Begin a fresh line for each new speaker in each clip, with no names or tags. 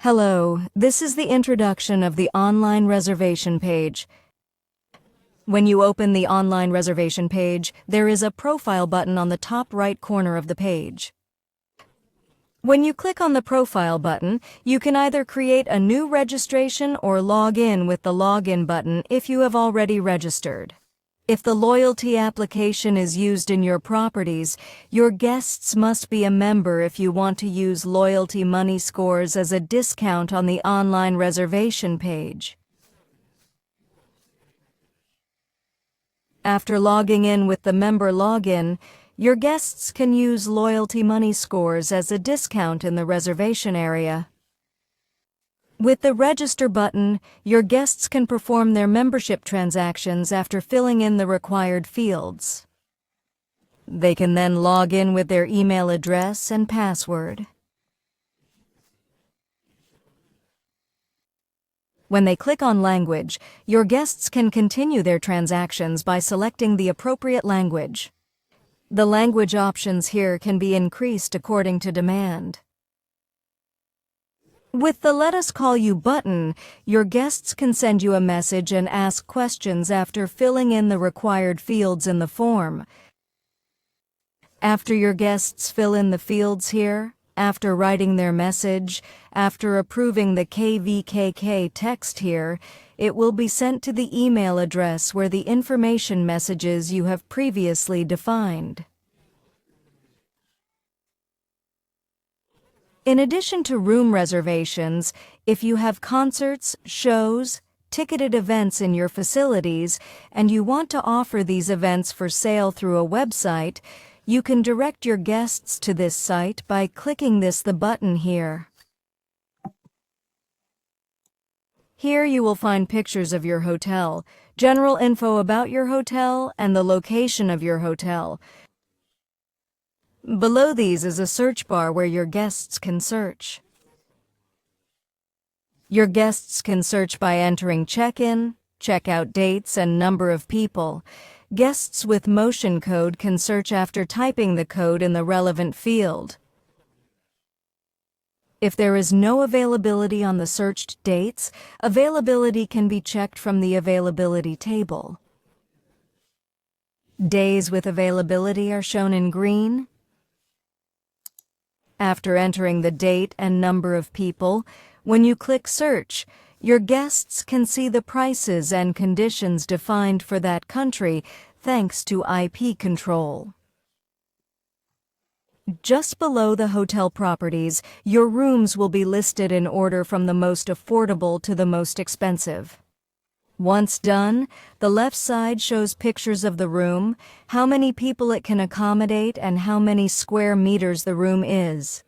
Hello, this is the introduction of the online reservation page. When you open the online reservation page, there is a profile button on the top right corner of the page. When you click on the profile button, you can either create a new registration or log in with the login button if you have already registered. If the loyalty application is used in your properties, your guests must be a member if you want to use loyalty money scores as a discount on the online reservation page. After logging in with the member login, your guests can use loyalty money scores as a discount in the reservation area. With the Register button, your guests can perform their membership transactions after filling in the required fields. They can then log in with their email address and password. When they click on Language, your guests can continue their transactions by selecting the appropriate language. The language options here can be increased according to demand. With the Let Us Call You button, your guests can send you a message and ask questions after filling in the required fields in the form. After your guests fill in the fields here, after writing their message, after approving the KVKK text here, it will be sent to the email address where the information messages you have previously defined. In addition to room reservations, if you have concerts, shows, ticketed events in your facilities, and you want to offer these events for sale through a website, you can direct your guests to this site by clicking the button here. Here you will find pictures of your hotel, general info about your hotel, and the location of your hotel. Below these is a search bar where your guests can search. Your guests can search by entering check-in, check-out dates, and number of people. Guests with motion code can search after typing the code in the relevant field. If there is no availability on the searched dates, availability can be checked from the availability table. Days with availability are shown in green. After entering the date and number of people, when you click Search, your guests can see the prices and conditions defined for that country thanks to IP control. Just below the hotel properties, your rooms will be listed in order from the most affordable to the most expensive. Once done, the left side shows pictures of the room, how many people it can accommodate, and how many square meters the room is.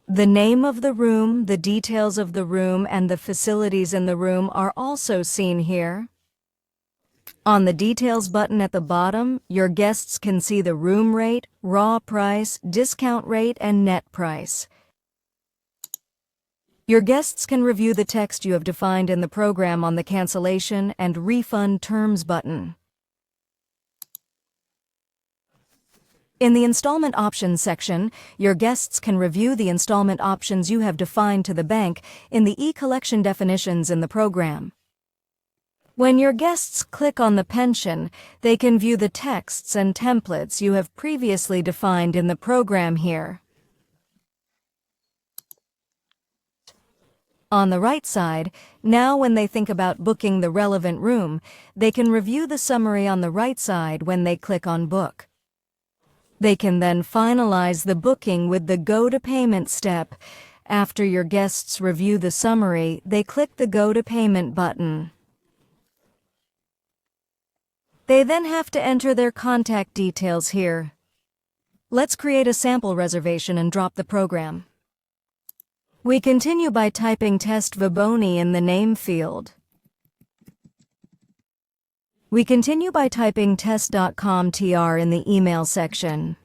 The name of the room, the details of the room, and the facilities in the room are also seen here. On the Details button at the bottom, your guests can see the room rate, raw price, discount rate, and net price. Your guests can review the text you have defined in the program on the Cancellation and Refund Terms button. In the Installment Options section, your guests can review the installment options you have defined to the bank in the e-collection definitions in the program. When your guests click on the pension, they can view the texts and templates you have previously defined in the program here. On the right side, now when they think about booking the relevant room, they can review the summary on the right side when they click on Book. They can then finalize the booking with the Go to Payment step. After your guests review the summary, they click the Go to Payment button. They then have to enter their contact details here. Let's create a sample reservation and drop the program. We continue by typing Test Veboni in the name field. We continue by typing test.com.tr in the email section.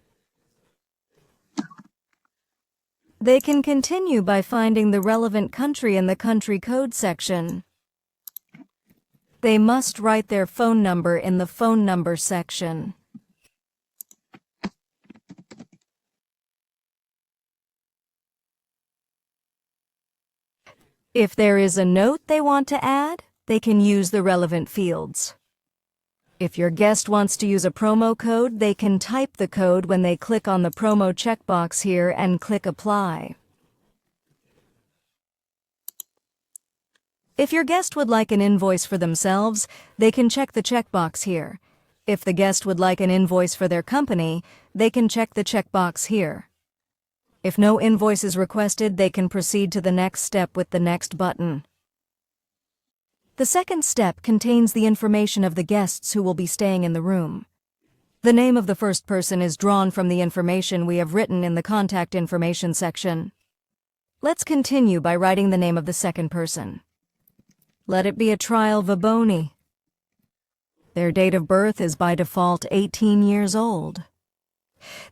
They can continue by finding the relevant country in the country code section. They must write their phone number in the phone number section. If there is a note they want to add, they can use the relevant fields. If your guest wants to use a promo code, they can type the code when they click on the promo checkbox here and click Apply. If your guest would like an invoice for themselves, they can check the checkbox here. If the guest would like an invoice for their company, they can check the checkbox here. If no invoice is requested, they can proceed to the next step with the Next button. The second step contains the information of the guests who will be staying in the room. The name of the first person is drawn from the information we have written in the contact information section. Let's continue by writing the name of the second person. Let it be a trial Veboni. Their date of birth is by default 18 years old.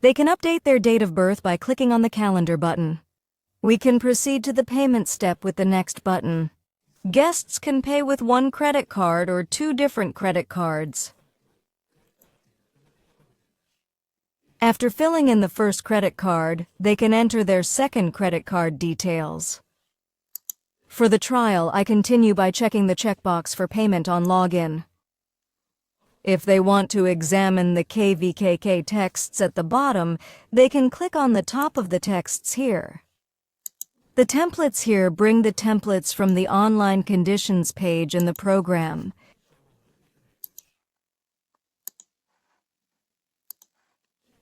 They can update their date of birth by clicking on the calendar button. We can proceed to the payment step with the Next button. Guests can pay with one credit card or 2 different credit cards. After filling in the first credit card, they can enter their second credit card details. For the trial, I continue by checking the checkbox for payment on login. If they want to examine the KVKK texts at the bottom, they can click on the top of the texts here. The templates here bring the templates from the online conditions page in the program.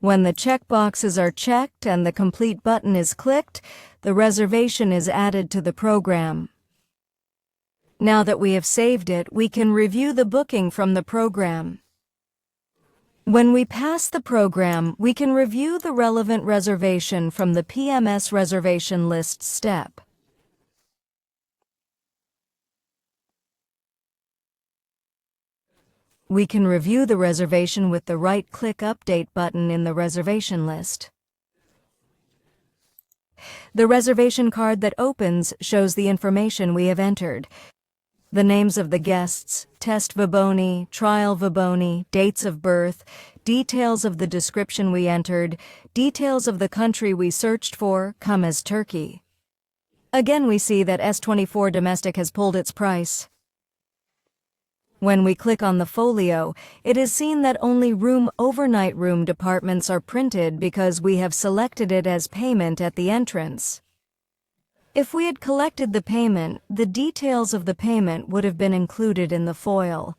When the checkboxes are checked and the complete button is clicked, the reservation is added to the program. Now that we have saved it, we can review the booking from the program. When we pass the program, we can review the relevant reservation from the PMS reservation list step. We can review the reservation with the right-click Update button in the reservation list. The reservation card that opens shows the information we have entered. The names of the guests, test Veboni, trial Veboni, dates of birth, details of the description we entered, details of the country we searched for come as Turkey. Again, we see that S24 Domestic has pulled its price. When we click on the folio, it is seen that only overnight room departments are printed because we have selected it as payment at the entrance. If we had collected the payment, the details of the payment would have been included in the foil.